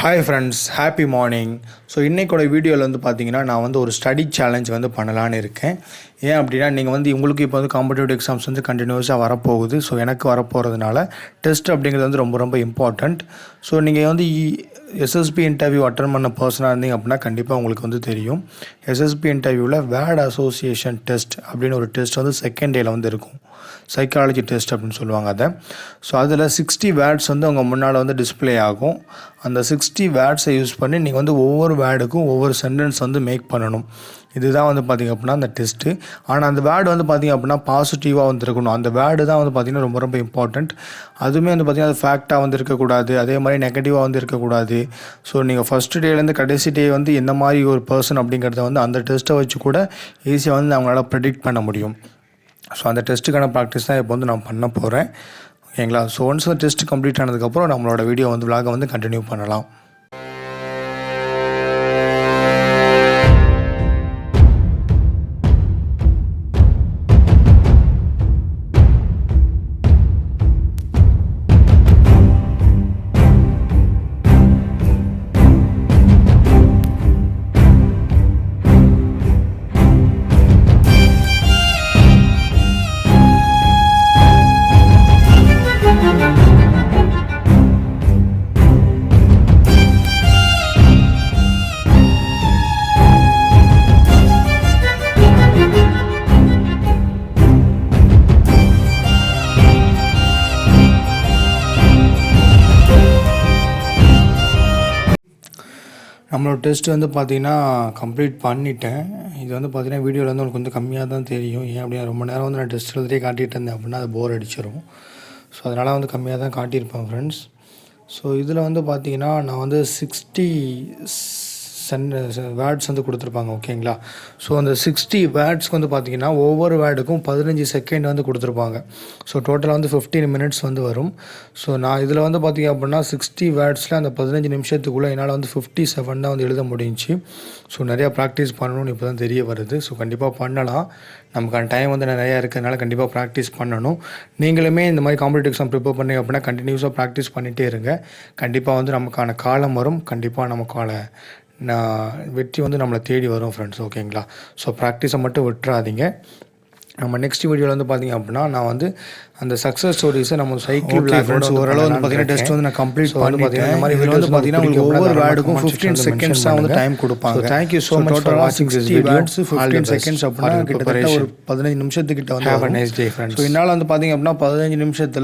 Hi friends, happy morning. So இன்றைக்கோட வீடியோவில் வந்து பார்த்தீங்கன்னா நான் வந்து ஒரு ஸ்டடி சேலஞ்ச் வந்து பண்ணலான்னு இருக்கேன். ஏன் அப்படின்னா நீங்கள் வந்து உங்களுக்கு இப்போ வந்து காம்படிட்டிவ் எக்ஸாம்ஸ் வந்து கண்டினியூஸாக வரப்போகுது. ஸோ எனக்கு வரப்போகிறதுனால டெஸ்ட் அப்படிங்கிறது வந்து ரொம்ப ரொம்ப இம்பார்ட்டண்ட். ஸோ நீங்கள் வந்து எஸ்எஸ்பி இன்டர்வியூ அட்டன் பண்ண பர்சனாக இருந்தீங்க அப்படின்னா கண்டிப்பாக உங்களுக்கு வந்து தெரியும். எஸ்எஸ்பி இன்டர்வியூவில் வேர்ட் அசோசியேஷன் டெஸ்ட் அப்படின்னு ஒரு டெஸ்ட் வந்து செகண்ட் டேயில் வந்து இருக்கும். சைக்காலஜி டெஸ்ட் அப்படின்னு சொல்லுவாங்க அதை. ஸோ அதில் 60 வேர்ட்ஸ் வந்து அவங்க முன்னால் வந்து டிஸ்பிளே ஆகும். அந்த 60 வேர்ட்ஸை யூஸ் பண்ணி நீங்கள் வந்து ஒவ்வொரு வேர்டுக்கும் ஒவ்வொரு சென்டென்ஸ் வந்து மேக் பண்ணணும். இதுதான் வந்து பார்த்திங்க அப்படின்னா அந்த டெஸ்ட்டு. ஆனால் அந்த வேர்டு வந்து பார்த்திங்க அப்படின்னா பாசிட்டிவாக வந்து இருக்கணும். அந்த வேர்டு தான் வந்து பார்த்திங்கன்னா ரொம்ப ரொம்ப இம்பார்ட்டண்ட். அதுவுமே வந்து பார்த்திங்கன்னா அது ஃபேக்டாக வந்து இருக்கக்கூடாது, அதே மாதிரி நெகட்டிவாக வந்து இருக்கக்கூடாது. ஸோ நீங்கள் ஃபஸ்ட்டு டேலேருந்து கடைசி டே வந்து என்ன மாதிரி ஒரு பர்சன் அப்படிங்கிறத வந்து அந்த டெஸ்ட்டை வச்சு கூட ஈஸியாக வந்து அவங்களால ப்ரெடிக்ட் பண்ண முடியும். ஸோ அந்த டெஸ்ட்டுக்கான ப்ராக்டிஸ் தான் இப்போ வந்து நான் பண்ண போகிறேன். ஓகேங்களா? ஸோ ஒன்ஸ் அந்த டெஸ்ட் கம்ப்ளீட் ஆனதுக்கப்புறம் நம்மளோட வீடியோ வந்து விலாகை வந்து கண்டினியூ பண்ணலாம். நம்மளோட டெஸ்ட் வந்து பார்த்திங்கன்னா கம்ப்ளீட் பண்ணிட்டேன். இது வந்து பார்த்திங்கன்னா வீடியோவில் வந்து உங்களுக்கு வந்து கம்மியாக தான் தெரியும். ஏன் அப்படின்னா ரொம்ப நேரம் வந்து நான் டெஸ்ட் எழுதிட்டே காட்டிகிட்டு இருந்தேன் அப்படின்னா அது போர் அடிச்சிடும். ஸோ அதனால் வந்து கம்மியாக தான் காட்டியிருப்பேன் ஃப்ரெண்ட்ஸ். ஸோ இதில் வந்து பார்த்திங்கன்னா நான் வந்து 60 வேர்ட்ஸ் வந்து கொடுத்துருப்பாங்க. ஓகேங்களா? ஸோ அந்த 60 வேர்ட்ஸ்க்கு வந்து பார்த்திங்கன்னா ஒவ்வொரு வேர்டுக்கும் 15 செகண்ட் வந்து கொடுத்துருப்பாங்க. ஸோ டோட்டலாக வந்து 15 மினிட்ஸ் வந்து வரும். ஸோ நான் இதில் வந்து பார்த்திங்க அப்படின்னா 60 வேர்ட்ஸில் அந்த 15 நிமிஷத்துக்குள்ளே என்னால் வந்து 57 தான் வந்து எழுத முடிஞ்சிச்சு. ஸோ நிறையா ப்ராக்டிஸ் பண்ணணும்னு இப்போ தான் தெரிய வருது. ஸோ கண்டிப்பாக பண்ணலாம். நமக்கான டைம் வந்து நிறையா இருக்கிறதுனால கண்டிப்பாக ப்ராக்டிஸ் பண்ணணும். நீங்களுமே இந்த மாதிரி காம்படிட்டிவ் எக்ஸாம் ப்ரிப்பேர் பண்ணீங்க அப்படின்னா கண்டினியூஸாக ப்ராக்டிஸ் பண்ணிகிட்டே இருங்க. கண்டிப்பாக வந்து நமக்கான காலம் வரும். கண்டிப்பாக நமக்கான வெற்றி வந்து நம்மளை தேடி வரும் ஃப்ரெண்ட்ஸ். ஓகேங்களா? ஸோ ப்ராக்டிஸை மட்டும் விட்டுறாதீங்க. நம்ம நெக்ஸ்ட் வீடியோவில் வந்து பார்த்திங்க அப்படின்னா நான் வந்து அந்த சக்ஸஸ் ஸ்டோரிஸை நம்ம சைக்கிள் ஃப்ரெண்ட்ஸ் ஓரளவு வந்து பார்த்திங்கன்னா டெஸ்ட் வந்து நான் கம்ப்ளீட் பண்ணி பார்த்தீங்கன்னா இந்த மாதிரி வீடியோ வந்து பார்த்திங்கன்னா உங்களுக்கு ஒவ்வொரு வேர்டுக்கும் 15 செகண்ட்ஸ் தான் வந்து டைம் கொடுப்பாங்க. தேங்க்யூ ஸோ மச் ஃபார் வாட்சிங் திஸ் வீடியோ. 15 செகண்ட்ஸ் அப்படின்னா கிட்டத்தட்ட ஒரு 15 நிமிஷத்துக்கிட்ட வந்து have a nice day friends. So என்னால் வந்து பார்த்திங்க அப்படின்னா 15 நிமிஷத்தில்